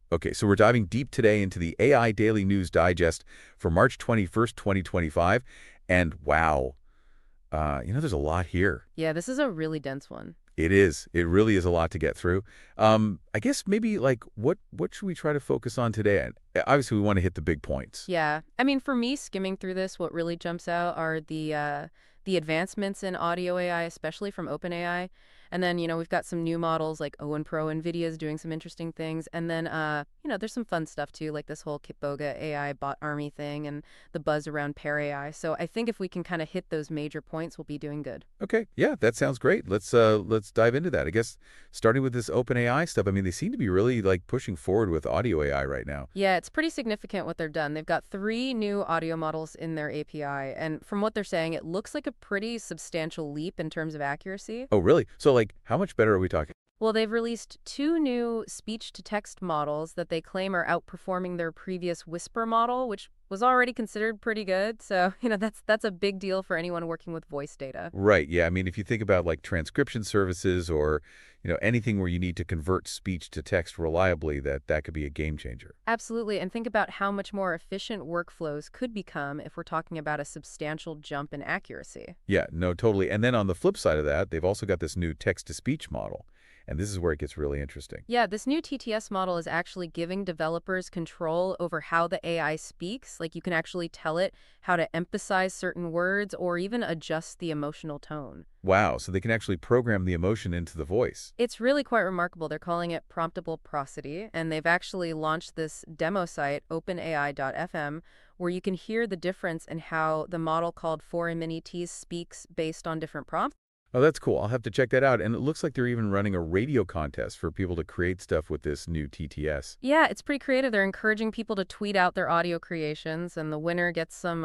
Okay, so we're diving deep today into the AI Daily News Digest for March 21st, 2025. And wow, there's a lot here. Yeah, this is a really dense one. It is. It really is a lot to get through. I guess maybe like what should we try to focus on today? And obviously, we want to hit the big points. Yeah. I mean, for me, skimming through this, what really jumps out are the advancements in audio AI, especially from OpenAI. And then, we've got some new models like Owen Pro, NVIDIA's doing some interesting things. And then, there's some fun stuff too, like this whole Kitboga AI bot army thing and the buzz around pair AI. So I think if we can kind of hit those major points, we'll be doing good. Okay, yeah, that sounds great. Let's dive into that. I guess starting with this OpenAI stuff. I mean, they seem to be really like pushing forward with audio AI right now. Yeah, it's pretty significant what they've done. They've got three new audio models in their API, and from what they're saying, it looks like a pretty substantial leap in terms of accuracy. Oh, really? So like, how much better are we talking? Well, they've released two new speech-to-text models that they claim are outperforming their previous Whisper model, which was already considered pretty good. So, that's a big deal for anyone working with voice data. Right. Yeah. I mean, if you think about like transcription services or, anything where you need to convert speech to text reliably, that could be a game changer. Absolutely, and think about how much more efficient workflows could become if we're talking about a substantial jump in accuracy. Yeah, no, totally. And then on the flip side of that, they've also got this new text-to-speech model. And this is where it gets really interesting. Yeah, this new TTS model is actually giving developers control over how the AI speaks. Like you can actually tell it how to emphasize certain words or even adjust the emotional tone. Wow, so they can actually program the emotion into the voice. It's really quite remarkable. They're calling it promptable prosody, and they've actually launched this demo site, openai.fm, where you can hear the difference in how the model called 4 speaks based on different prompts. Oh, that's cool. I'll have to check that out. And it looks like they're even running a radio contest for people to create stuff with this new TTS. Yeah, it's pretty creative. They're encouraging people to tweet out their audio creations, and the winner gets some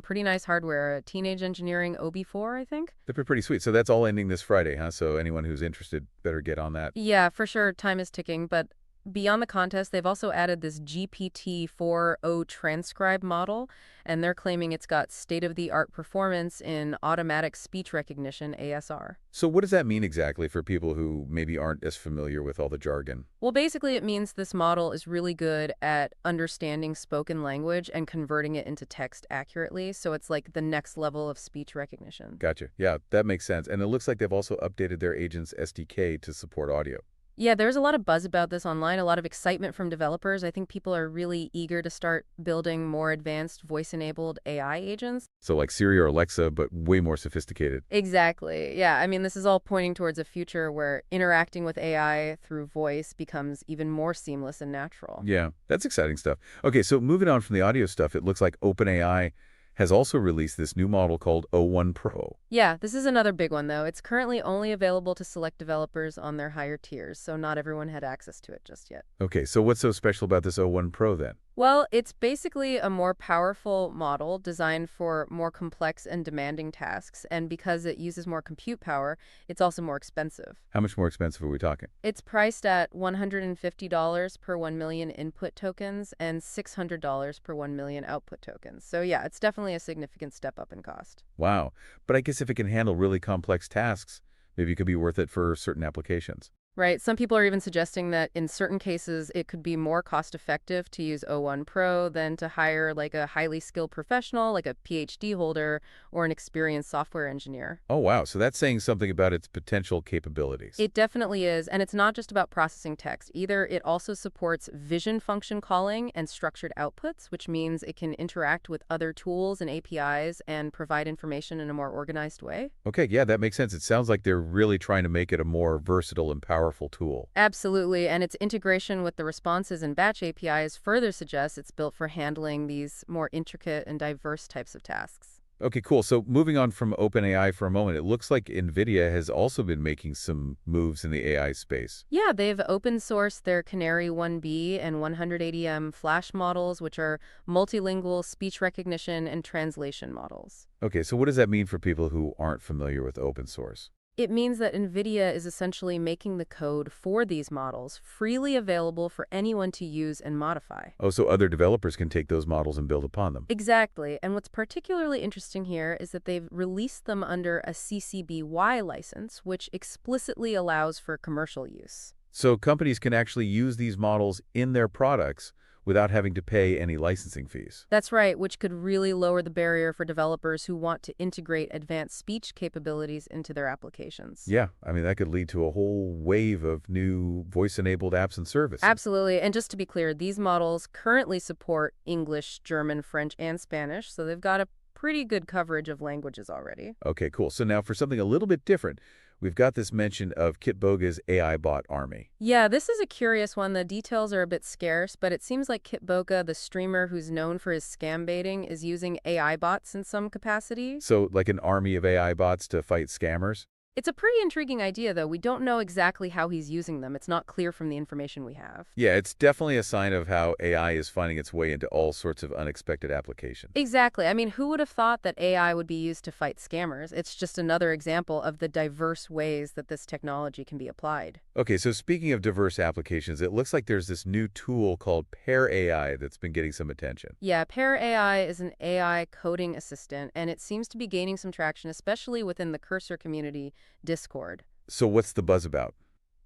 pretty nice hardware. A Teenage Engineering OB4, I think. They're pretty sweet. So that's all ending this Friday, huh? So anyone who's interested better get on that. Yeah, for sure. Time is ticking, but beyond the contest, they've also added this GPT-4o transcribe model, and they're claiming it's got state-of-the-art performance in automatic speech recognition, ASR. So what does that mean exactly for people who maybe aren't as familiar with all the jargon? Well, basically, it means this model is really good at understanding spoken language and converting it into text accurately, so it's like the next level of speech recognition. Gotcha. Yeah, that makes sense. And it looks like they've also updated their Agents SDK to support audio. Yeah, there's a lot of buzz about this online, a lot of excitement from developers. I think people are really eager to start building more advanced voice-enabled AI agents. So like Siri or Alexa, but way more sophisticated. Exactly. Yeah, I mean, this is all pointing towards a future where interacting with AI through voice becomes even more seamless and natural. Yeah, that's exciting stuff. Okay, so moving on from the audio stuff, it looks like OpenAI has also released this new model called O1 Pro. Yeah, this is another big one, though. It's currently only available to select developers on their higher tiers, so not everyone had access to it just yet. Okay, so what's so special about this O1 Pro then? Well, it's basically a more powerful model designed for more complex and demanding tasks, and because it uses more compute power, it's also more expensive. How much more expensive are we talking? It's priced at $150 per 1 million input tokens and $600 per 1 million output tokens. So yeah, it's definitely a significant step up in cost. Wow. But I guess if it can handle really complex tasks, maybe it could be worth it for certain applications. Right. Some people are even suggesting that in certain cases, it could be more cost effective to use O1 Pro than to hire like a highly skilled professional, like a PhD holder or an experienced software engineer. Oh, wow. So that's saying something about its potential capabilities. It definitely is. And it's not just about processing text either. It also supports vision function calling and structured outputs, which means it can interact with other tools and APIs and provide information in a more organized way. Okay, yeah, that makes sense. It sounds like they're really trying to make it a more versatile and powerful tool. Absolutely, and its integration with the responses and batch APIs further suggests it's built for handling these more intricate and diverse types of tasks. Okay, cool. So moving on from OpenAI for a moment, it looks like NVIDIA has also been making some moves in the AI space. Yeah, they've open sourced their Canary 1B and 180M flash models, which are multilingual speech recognition and translation models. Okay, so what does that mean for people who aren't familiar with open source? It means that NVIDIA is essentially making the code for these models freely available for anyone to use and modify. Oh, so other developers can take those models and build upon them. Exactly. And what's particularly interesting here is that they've released them under a CC BY license, which explicitly allows for commercial use. So companies can actually use these models in their products without having to pay any licensing fees. That's right, which could really lower the barrier for developers who want to integrate advanced speech capabilities into their applications. Yeah, I mean, that could lead to a whole wave of new voice-enabled apps and services. Absolutely. And just to be clear, these models currently support English, German, French, and Spanish, so they've got a pretty good coverage of languages already. Okay, cool. So now for something a little bit different, we've got this mention of Kitboga's AI bot army. Yeah, this is a curious one. The details are a bit scarce, but it seems like Kitboga, the streamer who's known for his scam baiting, is using AI bots in some capacity. So like an army of AI bots to fight scammers? It's a pretty intriguing idea, though. We don't know exactly how he's using them. It's not clear from the information we have. Yeah, it's definitely a sign of how AI is finding its way into all sorts of unexpected applications. Exactly. I mean, who would have thought that AI would be used to fight scammers? It's just another example of the diverse ways that this technology can be applied. Okay, so speaking of diverse applications, it looks like there's this new tool called Pair AI that's been getting some attention. Yeah, Pair AI is an AI coding assistant, and it seems to be gaining some traction, especially within the cursor community Discord. So what's the buzz about?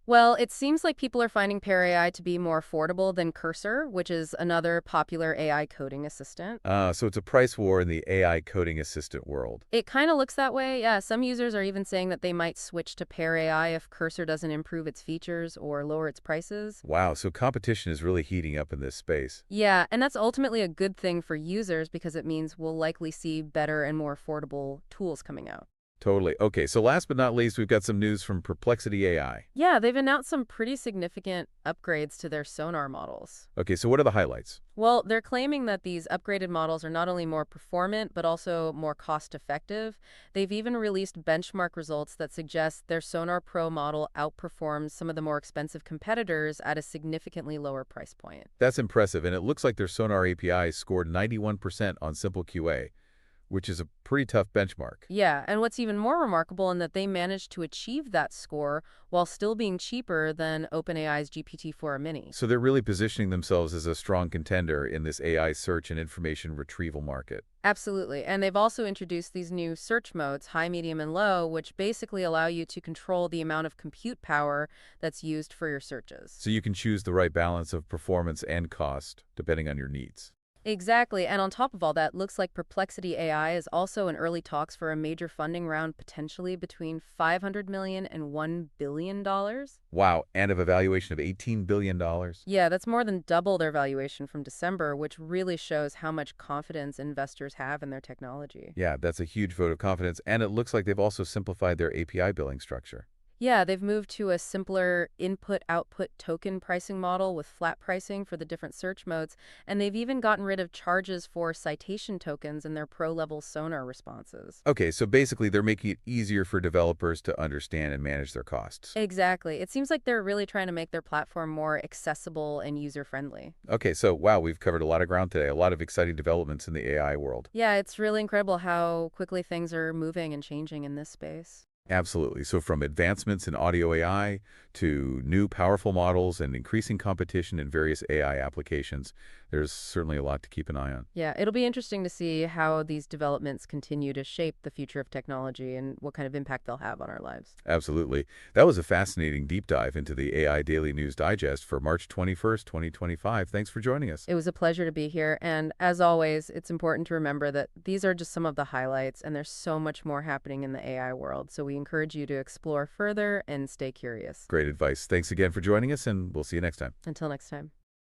Well, it seems like people are finding Pair AI to be more affordable than Cursor, which is another popular AI coding assistant. So it's a price war in the AI coding assistant world. It kind of looks that way. Yeah, some users are even saying that they might switch to Pair AI if Cursor doesn't improve its features or lower its prices. Wow, so competition is really heating up in this space. Yeah, and that's ultimately a good thing for users because it means we'll likely see better and more affordable tools coming out. Totally. Okay, so last but not least, we've got some news from Perplexity AI. Yeah, they've announced some pretty significant upgrades to their sonar models. Okay, so what are the highlights? Well, they're claiming that these upgraded models are not only more performant, but also more cost-effective. They've even released benchmark results that suggest their Sonar Pro model outperforms some of the more expensive competitors at a significantly lower price point. That's impressive, and it looks like their Sonar API scored 91% on Simple QA, which is a pretty tough benchmark. Yeah, and what's even more remarkable in that they managed to achieve that score while still being cheaper than OpenAI's GPT-4 Mini. So they're really positioning themselves as a strong contender in this AI search and information retrieval market. Absolutely. And they've also introduced these new search modes, high, medium, and low, which basically allow you to control the amount of compute power that's used for your searches. So you can choose the right balance of performance and cost, depending on your needs. Exactly. And on top of all that, looks like Perplexity AI is also in early talks for a major funding round, potentially between $500 million and $1 billion. Wow, and of a valuation of $18 billion. Yeah, that's more than double their valuation from December, which really shows how much confidence investors have in their technology. Yeah, that's a huge vote of confidence, and it looks like they've also simplified their API billing structure. Yeah, they've moved to a simpler input-output token pricing model with flat pricing for the different search modes, and they've even gotten rid of charges for citation tokens in their pro-level Sonar responses. Okay, so basically they're making it easier for developers to understand and manage their costs. Exactly. It seems like they're really trying to make their platform more accessible and user-friendly. Okay, so wow, we've covered a lot of ground today, a lot of exciting developments in the AI world. Yeah, it's really incredible how quickly things are moving and changing in this space. Absolutely. So from advancements in audio AI to new powerful models and increasing competition in various AI applications, there's certainly a lot to keep an eye on. Yeah, it'll be interesting to see how these developments continue to shape the future of technology and what kind of impact they'll have on our lives. Absolutely. That was a fascinating deep dive into the AI Daily News Digest for March 21st, 2025. Thanks for joining us. It was a pleasure to be here, and as always, it's important to remember that these are just some of the highlights, and there's so much more happening in the AI world, so we encourage you to explore further and stay curious. Great advice. Thanks again for joining us, and we'll see you next time. Until next time.